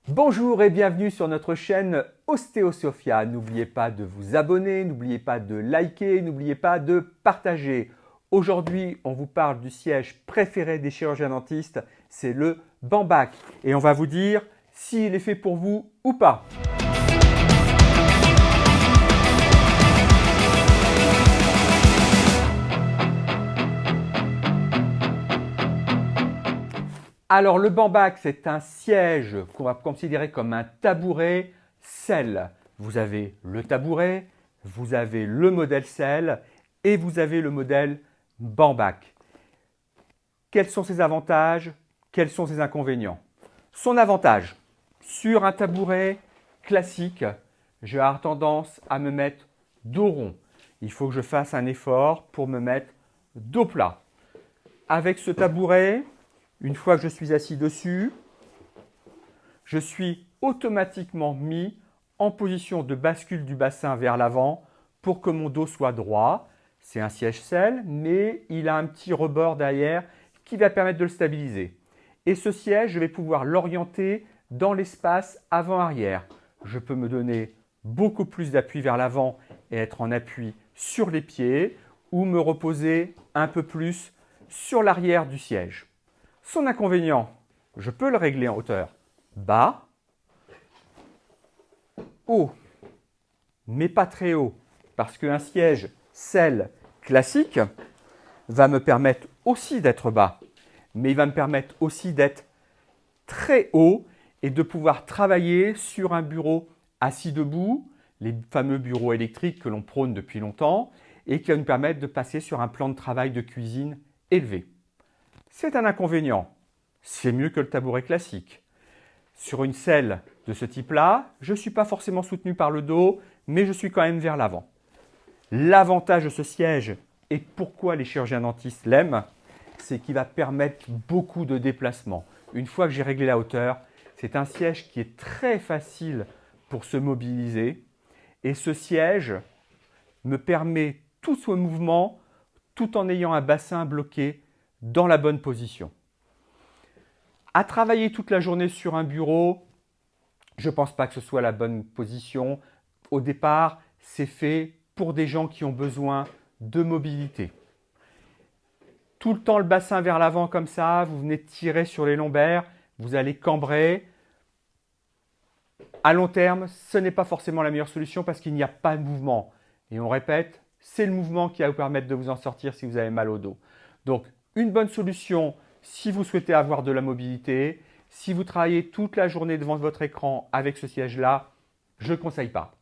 Bonjour et bienvenue sur notre chaîne OstéoSophia. N'oubliez pas de vous abonner, n'oubliez pas de liker, n'oubliez pas de partager. Aujourd'hui, on vous parle du siège préféré des chirurgiens dentistes, c'est le Bambac. Et on va vous dire s'il est fait pour vous ou pas. Alors le Bambac, c'est un siège qu'on va considérer comme un tabouret selle. Vous avez le tabouret, vous avez le modèle selle et vous avez le modèle Bambac. Quels sont ses avantages? Quels sont ses inconvénients? Son avantage, sur un tabouret classique, je vais avoir tendance à me mettre dos rond. Il faut que je fasse un effort pour me mettre dos plat. Avec ce tabouret, une fois que je suis assis dessus, je suis automatiquement mis en position de bascule du bassin vers l'avant pour que mon dos soit droit. C'est un siège selle, mais il a un petit rebord derrière qui va permettre de le stabiliser. Et ce siège, je vais pouvoir l'orienter dans l'espace avant-arrière. Je peux me donner beaucoup plus d'appui vers l'avant et être en appui sur les pieds ou me reposer un peu plus sur l'arrière du siège. Son inconvénient, je peux le régler en hauteur bas, haut, mais pas très haut, parce qu'un siège selle classique va me permettre aussi d'être bas, mais il va me permettre aussi d'être très haut et de pouvoir travailler sur un bureau assis debout, les fameux bureaux électriques que l'on prône depuis longtemps et qui va nous permettre de passer sur un plan de travail de cuisine élevé. C'est un inconvénient, c'est mieux que le tabouret classique. Sur une selle de ce type-là, je ne suis pas forcément soutenu par le dos, mais je suis quand même vers l'avant. L'avantage de ce siège, et pourquoi les chirurgiens dentistes l'aiment, c'est qu'il va permettre beaucoup de déplacements. Une fois que j'ai réglé la hauteur, c'est un siège qui est très facile pour se mobiliser. Et ce siège me permet tout ce mouvement tout en ayant un bassin bloqué dans la bonne position. À travailler toute la journée sur un bureau, je ne pense pas que ce soit la bonne position. Au départ, c'est fait pour des gens qui ont besoin de mobilité. Tout le temps le bassin vers l'avant comme ça, vous venez tirer sur les lombaires, vous allez cambrer. À long terme, ce n'est pas forcément la meilleure solution parce qu'il n'y a pas de mouvement. Et on répète, c'est le mouvement qui va vous permettre de vous en sortir si vous avez mal au dos. Donc, une bonne solution si vous souhaitez avoir de la mobilité, si vous travaillez toute la journée devant votre écran avec ce siège-là, je ne conseille pas.